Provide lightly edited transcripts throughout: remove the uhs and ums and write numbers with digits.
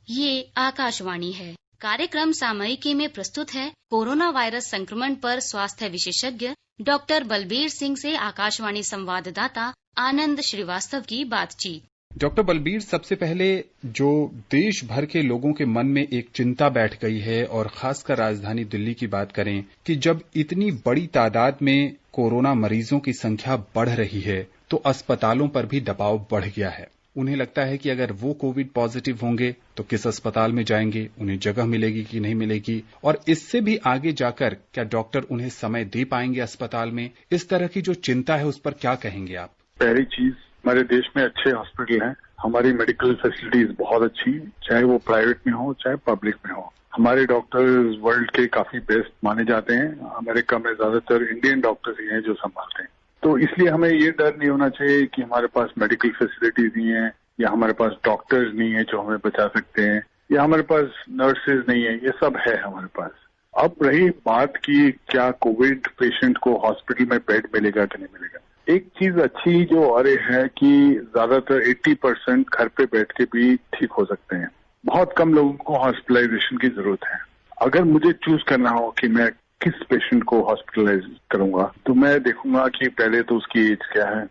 ये आकाशवाणी है। कार्यक्रम सामयिकी में प्रस्तुत है कोरोना वायरस संक्रमण पर स्वास्थ्य विशेषज्ञ डॉक्टर बलबीर सिंह से आकाशवाणी संवाददाता आनंद श्रीवास्तव की बातचीत। डॉक्टर बलबीर, सबसे पहले जो देश भर के लोगों के मन में एक चिंता बैठ गई है और खासकर राजधानी दिल्ली की बात करें कि जब इतनी बड़ी तादाद में कोरोना मरीजों की संख्या बढ़ रही है तो अस्पतालों पर भी दबाव बढ़ गया है। उन्हें लगता है कि अगर वो कोविड पॉजिटिव होंगे तो किस अस्पताल में जाएंगे, उन्हें जगह मिलेगी कि नहीं मिलेगी, और इससे भी आगे जाकर क्या डॉक्टर उन्हें समय दे पाएंगे अस्पताल में। इस तरह की जो चिंता है उस पर क्या कहेंगे आप? पहली चीज, हमारे देश में अच्छे हॉस्पिटल हैं, हमारी मेडिकल फैसिलिटीज बहुत अच्छी, चाहे वो प्राइवेट में हो चाहे पब्लिक में हो। हमारे डॉक्टर्स वर्ल्ड के काफी बेस्ट माने जाते हैं। अमेरिका में ज्यादातर इंडियन डॉक्टर्स ही हैं जो संभालते हैं। तो इसलिए हमें ये डर नहीं होना चाहिए कि हमारे पास मेडिकल फैसिलिटीज नहीं है, या हमारे पास डॉक्टर्स नहीं है जो हमें बचा सकते हैं, या हमारे पास नर्सेज नहीं है। ये सब है हमारे पास। अब रही बात की क्या कोविड पेशेंट को हॉस्पिटल में बेड मिलेगा कि नहीं मिलेगा। एक चीज अच्छी जो और है कि ज्यादातर 80% घर पे बैठ के भी ठीक हो सकते हैं। बहुत कम लोगों को हॉस्पिटलाइजेशन की जरूरत है। अगर मुझे चूज करना हो कि मैं किस पेशेंट को हॉस्पिटलाइज करूंगा तो मैं देखूंगा कि पहले तो उसकी एज क्या है।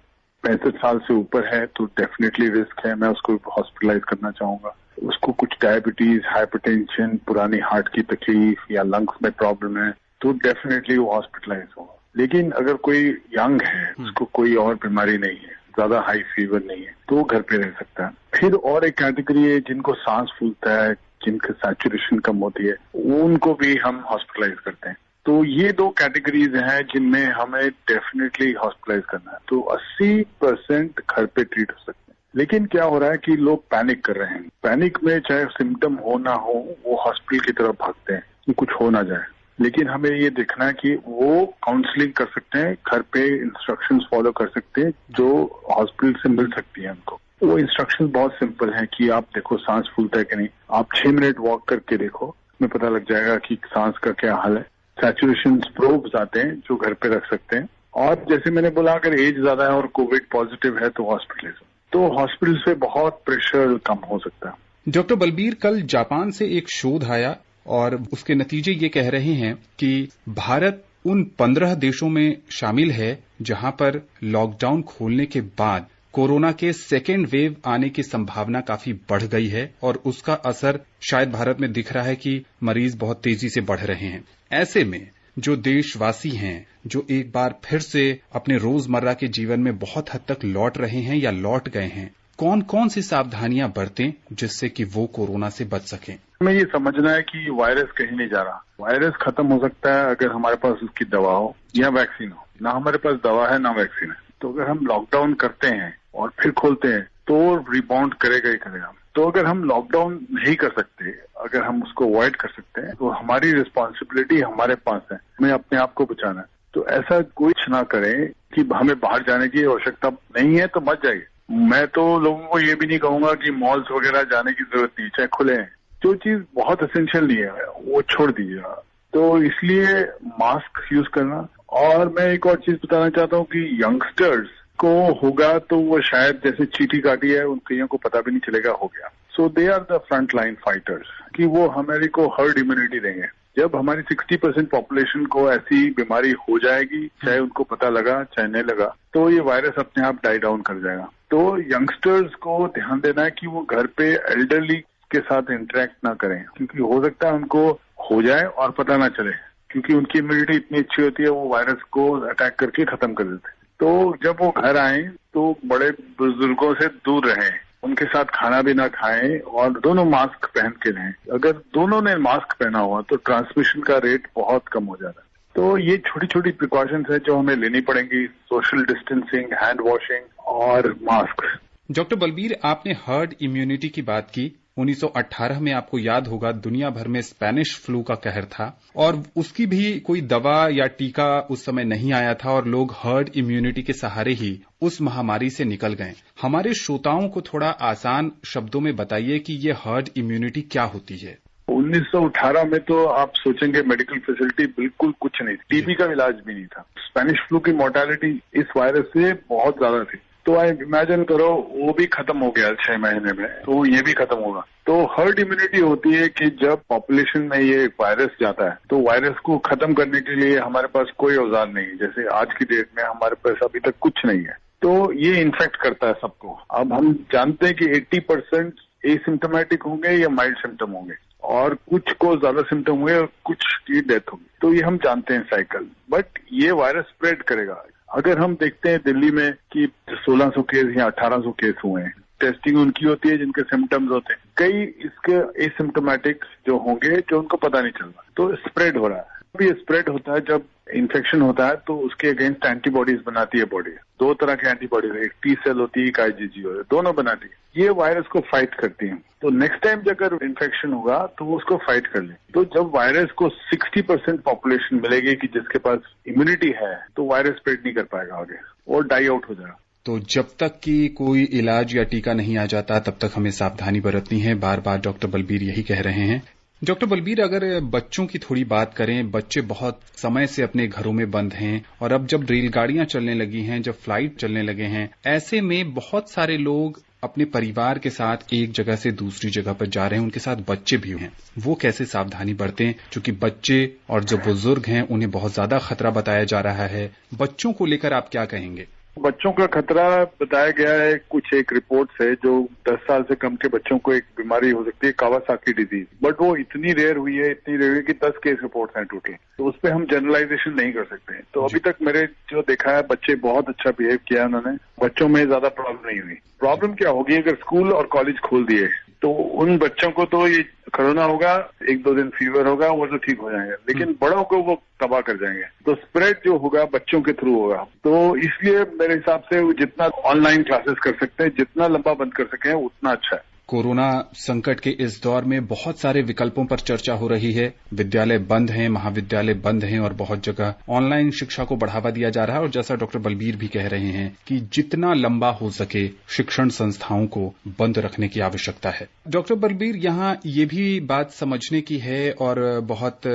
65 साल से ऊपर है तो डेफिनेटली रिस्क है, मैं उसको हॉस्पिटलाइज करना चाहूंगा। उसको कुछ डायबिटीज, हाइपरटेंशन, पुरानी हार्ट की तकलीफ या लंग्स में प्रॉब्लम है तो डेफिनेटली वो हॉस्पिटलाइज होगा। लेकिन अगर कोई यंग है, उसको कोई और बीमारी नहीं है, ज्यादा हाई फीवर नहीं है, तो वो घर पे रह सकता है। फिर और एक कैटेगरी है जिनको सांस फूलता है, जिनकी सैचुरेशन कम होती है, उनको भी हम हॉस्पिटलाइज करते हैं। तो ये दो कैटेगरीज हैं जिनमें हमें डेफिनेटली हॉस्पिटलाइज करना है। तो 80% घर पे ट्रीट हो सकते हैं। लेकिन क्या हो रहा है कि लोग पैनिक कर रहे हैं। पैनिक में चाहे सिम्टम हो ना हो, वो हॉस्पिटल की तरफ भागते हैं कि कुछ हो ना जाए। लेकिन हमें ये देखना है कि वो काउंसलिंग कर सकते हैं, घर पे इंस्ट्रक्शंस फॉलो कर सकते हैं जो हॉस्पिटल से मिल सकती है उनको। वो इंस्ट्रक्शंस बहुत सिंपल हैं कि आप देखो सांस फूलता है कि नहीं, आप 6 मिनट वॉक करके देखो, हमें पता लग जाएगा कि सांस का क्या हाल है। सैचुरेशन प्रोब्स आते हैं जो घर पे रख सकते हैं। और जैसे मैंने बोला, अगर एज ज्यादा है और कोविड पॉजिटिव है तो हॉस्पिटलाइज, तो हॉस्पिटल से बहुत प्रेशर कम हो सकता है। डॉक्टर बलबीर, कल जापान से एक शोध आया और उसके नतीजे ये कह रहे हैं कि भारत उन 15 देशों में शामिल है जहां पर लॉकडाउन खोलने के बाद कोरोना के सेकेंड वेव आने की संभावना काफी बढ़ गई है और उसका असर शायद भारत में दिख रहा है कि मरीज बहुत तेजी से बढ़ रहे हैं। ऐसे में जो देशवासी हैं, जो एक बार फिर से अपने रोजमर्रा के जीवन में बहुत हद तक लौट रहे हैं या लौट गए हैं, कौन कौन सी सावधानियां बरतें जिससे कि वो कोरोना से बच सकें? हमें ये समझना है कि वायरस कहीं नहीं जा रहा। वायरस खत्म हो सकता है अगर हमारे पास उसकी दवा हो या वैक्सीन हो। ना हमारे पास दवा है ना वैक्सीन है। तो अगर हम लॉकडाउन करते हैं और फिर खोलते हैं तो रिबाउंड करेगा ही करेगा। तो अगर हम लॉकडाउन नहीं कर सकते, अगर हम उसको अवॉइड कर सकते हैं, तो हमारी रिस्पॉन्सिबिलिटी हमारे पास है, हमें अपने आप को बचाना है। तो ऐसा कुछ ना करें कि हमें बाहर जाने की आवश्यकता नहीं है तो मत जाइए। मैं तो लोगों को ये भी नहीं कहूंगा कि मॉल्स वगैरह जाने की जरूरत नहीं, चाहे खुले हैं। जो चीज बहुत एसेंशियल नहीं है वो छोड़ दीजिएगा। तो इसलिए मास्क यूज करना। और मैं एक और चीज बताना चाहता हूँ कि यंगस्टर्स को होगा तो वो शायद जैसे चीटी काटी है, उन कईयों को पता भी नहीं चलेगा हो गया। So they are the front line fighters, कि वो हमारे को हर्ड इम्यूनिटी देंगे। जब हमारी 60% पॉपुलेशन को ऐसी बीमारी हो जाएगी, चाहे उनको पता लगा चाहे नहीं लगा, तो ये वायरस अपने आप डाई डाउन कर जाएगा। तो यंगस्टर्स को ध्यान देना है कि वो घर पे एल्डरली के साथ इंटरेक्ट ना करें, क्योंकि हो सकता है उनको हो जाए और पता ना चले, क्योंकि उनकी इम्यूनिटी इतनी अच्छी होती है, वो वायरस को अटैक करके खत्म कर देते हैं। तो जब वो घर आए तो बड़े बुजुर्गों से दूर रहें, उनके साथ खाना भी ना खाएं और दोनों मास्क पहन के रहें। अगर दोनों ने मास्क पहना हुआ तो ट्रांसमिशन का रेट बहुत कम हो जाता है। तो ये छोटी छोटी प्रिकॉशंस है जो हमें लेनी पड़ेंगी, सोशल डिस्टेंसिंग, हैंड वॉशिंग और मास्क। डॉक्टर बलबीर, आपने हर्ड इम्यूनिटी की बात की। 1918 में आपको याद होगा दुनिया भर में स्पेनिश फ्लू का कहर था और उसकी भी कोई दवा या टीका उस समय नहीं आया था और लोग हर्ड इम्यूनिटी के सहारे ही उस महामारी से निकल गए। हमारे श्रोताओं को थोड़ा आसान शब्दों में बताइए कि ये हर्ड इम्यूनिटी क्या होती है। 1918 में तो आप सोचेंगे मेडिकल फैसिलिटी बिल्कुल कुछ नहीं थी, टीबी का इलाज भी नहीं था। स्पेनिश फ्लू की मोर्टेलिटी इस वायरस से बहुत ज्यादा थी। तो आप इमेजिन करो वो भी खत्म हो गया 6 महीने में, तो ये भी खत्म होगा। तो हर्ड इम्यूनिटी होती है कि जब पॉपुलेशन में ये वायरस जाता है तो वायरस को खत्म करने के लिए हमारे पास कोई औजार नहीं है। जैसे आज की डेट में हमारे पास अभी तक कुछ नहीं है, तो ये इन्फेक्ट करता है सबको। अब हम जानते हैं कि 80% एसिम्टोमेटिक होंगे या माइल्ड सिम्टम होंगे और कुछ को ज्यादा सिम्टम हुए और कुछ की डेथ होगी, तो ये हम जानते हैं साइकिल। बट ये वायरस स्प्रेड करेगा। अगर हम देखते हैं दिल्ली में कि 1600 केस या 1800 केस हुए हैं, टेस्टिंग उनकी होती है जिनके सिम्टम्स होते हैं, कई इसके एसिम्टोमेटिक जो होंगे जो उनको पता नहीं चल रहा, तो स्प्रेड हो रहा है। ये स्प्रेड होता है जब इन्फेक्शन होता है तो उसके अगेंस्ट एंटीबॉडीज बनाती है बॉडी। 2 तरह के एंटीबॉडीज, एक टी सेल होती है, एक आईजीजी होती है, दोनों बनाती है। ये वायरस को फाइट करती है। तो नेक्स्ट टाइम जब अगर इन्फेक्शन होगा तो वो उसको फाइट कर ले। तो जब वायरस को 60% पॉपुलेशन मिलेगी कि जिसके पास इम्यूनिटी है, तो वायरस स्प्रेड नहीं कर पाएगा आगे और डाई आउट हो जाएगा। तो जब तक कि कोई इलाज या टीका नहीं आ जाता तब तक हमें सावधानी बरतनी है। बार बार डॉक्टर बलबीर यही कह रहे हैं। डॉक्टर बलबीर, अगर बच्चों की थोड़ी बात करें, बच्चे बहुत समय से अपने घरों में बंद हैं और अब जब रेलगाड़ियां चलने लगी हैं, जब फ्लाइट चलने लगे हैं, ऐसे में बहुत सारे लोग अपने परिवार के साथ एक जगह से दूसरी जगह पर जा रहे हैं, उनके साथ बच्चे भी हैं। वो कैसे सावधानी बरतें? क्योंकि बच्चे और जो बुजुर्ग हैं उन्हें बहुत ज्यादा खतरा बताया जा रहा है। बच्चों को लेकर आप क्या कहेंगे? बच्चों का खतरा बताया गया है कुछ एक रिपोर्ट से, जो 10 साल से कम के बच्चों को एक बीमारी हो सकती है, कावासाकी डिजीज। बट वो इतनी रेयर हुई है कि 10 केस रिपोर्ट हैं टोटल, तो उस पर हम जनरलाइजेशन नहीं कर सकते। तो अभी तक मेरे जो देखा है, बच्चे बहुत अच्छा बिहेव किया उन्होंने, बच्चों में ज्यादा प्रॉब्लम नहीं हुई। प्रॉब्लम क्या होगी अगर स्कूल और कॉलेज खोल दिए, तो उन बच्चों को तो ये कोरोना होगा, 1-2 दिन फीवर होगा, वो तो ठीक हो जाएंगे, लेकिन बड़ों को वो तबाह कर जाएंगे। तो स्प्रेड जो होगा बच्चों के थ्रू होगा। तो इसलिए मेरे हिसाब से जितना ऑनलाइन क्लासेस कर सकते हैं, जितना लंबा बंद कर सकें, उतना अच्छा है। कोरोना संकट के इस दौर में बहुत सारे विकल्पों पर चर्चा हो रही है। विद्यालय बंद हैं, महाविद्यालय बंद हैं और बहुत जगह ऑनलाइन शिक्षा को बढ़ावा दिया जा रहा है। और जैसा डॉक्टर बलबीर भी कह रहे हैं कि जितना लंबा हो सके शिक्षण संस्थाओं को बंद रखने की आवश्यकता है। डॉक्टर बलबीर, यहाँ ये भी बात समझने की है और बहुत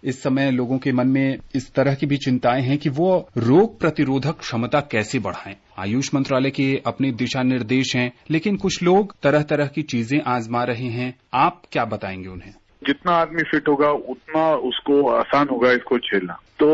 इस समय लोगों के मन में इस तरह की भी चिंताएं हैं कि वो रोग प्रतिरोधक क्षमता कैसे बढ़ाएं। आयुष मंत्रालय के अपने दिशा निर्देश हैं, लेकिन कुछ लोग तरह तरह की चीजें आजमा रहे हैं। आप क्या बताएंगे उन्हें? जितना आदमी फिट होगा उतना उसको आसान होगा इसको झेलना। तो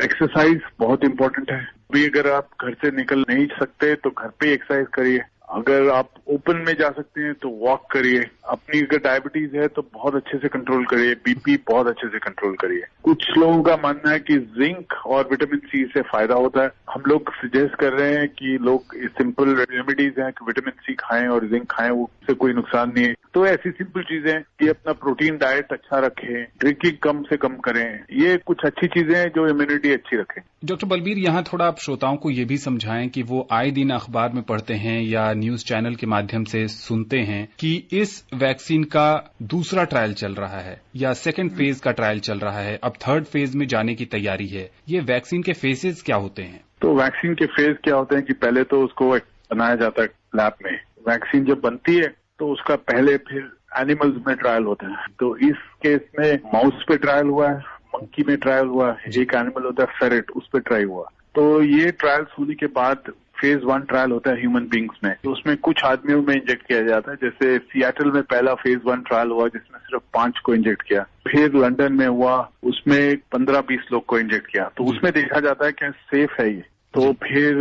एक्सरसाइज बहुत इम्पोर्टेंट है। अभी अगर आप घर से निकल नहीं सकते तो घर पे एक्सरसाइज करिए। अगर आप ओपन में जा सकते हैं तो वॉक करिए। अपनी अगर डायबिटीज है तो बहुत अच्छे से कंट्रोल करिए। बीपी बहुत अच्छे से कंट्रोल करिए। कुछ लोगों का मानना है कि जिंक और विटामिन सी से फायदा होता है। हम लोग सजेस्ट कर रहे हैं कि लोग सिंपल रेमेडीज हैं कि विटामिन सी खाएं और जिंक खाएं, उससे कोई नुकसान नहीं है। तो ऐसी सिंपल चीजें कि अपना प्रोटीन डाइट अच्छा रखें, ड्रिंकिंग कम से कम करें, ये कुछ अच्छी चीजें हैं जो इम्यूनिटी अच्छी रखें। डॉक्टर बलबीर, यहाँ थोड़ा आप श्रोताओं को ये भी समझाएं कि वो आए दिन अखबार में पढ़ते हैं या न्यूज चैनल के माध्यम से सुनते हैं कि इस वैक्सीन का दूसरा ट्रायल चल रहा है या सेकेंड फेज का ट्रायल चल रहा है, अब थर्ड फेज में जाने की तैयारी है। ये वैक्सीन के फेजेस क्या होते हैं? तो वैक्सीन के फेज क्या होते हैं कि पहले तो उसको बनाया जाता है लैब में। वैक्सीन जब बनती है तो उसका पहले फिर एनिमल्स में ट्रायल होता है। तो इस केस में माउस पे ट्रायल हुआ है, मंकी में ट्रायल हुआ है, एक एनिमल होता है फेरेट, उस पर ट्राई हुआ। तो ये ट्रायल्स होने के बाद फेज 1 ट्रायल होता है ह्यूमन बींग्स में। तो उसमें कुछ आदमियों में इंजेक्ट किया जाता है। जैसे सियाटल में पहला फेज 1 ट्रायल हुआ जिसमें सिर्फ 5 को इंजेक्ट किया। फिर लंदन में हुआ, उसमें 15-20 लोग को इंजेक्ट किया। तो उसमें देखा जाता है कि सेफ है ये। तो फिर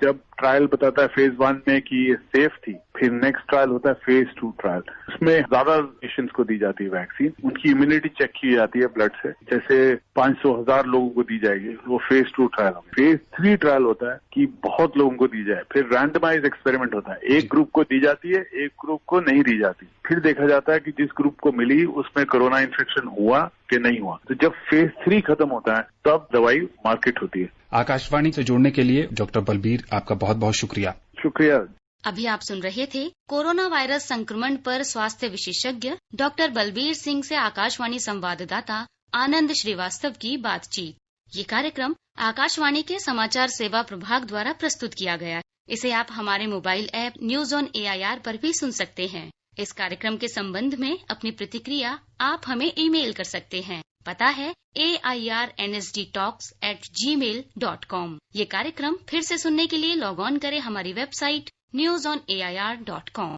जब ट्रायल बताता है फेज 1 में कि ये सेफ थी, फिर नेक्स्ट ट्रायल होता है फेज 2 ट्रायल। उसमें ज्यादा पेशेंट्स को दी जाती है वैक्सीन, उनकी इम्यूनिटी चेक की जाती है ब्लड से। जैसे 500,000 लोगों को दी जाएगी, वो फेज 2 ट्रायल होगा। फेज 3 ट्रायल होता है कि बहुत लोगों को दी जाए। फिर रैंडमाइज एक्सपेरिमेंट होता है, एक ग्रुप को दी जाती है, एक ग्रुप को नहीं दी जाती। फिर देखा जाता है कि जिस ग्रुप को मिली उसमें कोरोना इन्फेक्शन हुआ कि नहीं हुआ। तो जब फेज 3 खत्म होता है तब दवाई मार्केट होती है। आकाशवाणी से जुड़ने के लिए डॉक्टर बलबीर आपका बहुत बहुत शुक्रिया। शुक्रिया। अभी आप सुन रहे थे कोरोना वायरस संक्रमण पर स्वास्थ्य विशेषज्ञ डॉक्टर बलबीर सिंह से आकाशवाणी संवाददाता आनंद श्रीवास्तव की बातचीत। ये कार्यक्रम आकाशवाणी के समाचार सेवा प्रभाग द्वारा प्रस्तुत किया गया। इसे आप हमारे mobile app news on AIR पर भी सुन सकते हैं। इस कार्यक्रम के संबंध में अपनी प्रतिक्रिया आप हमें ईमेल कर सकते हैं। पता है airnsdtalks@gmail.com। ये कार्यक्रम फिर से सुनने के लिए लॉग ऑन करें हमारी वेबसाइट newsonair.com।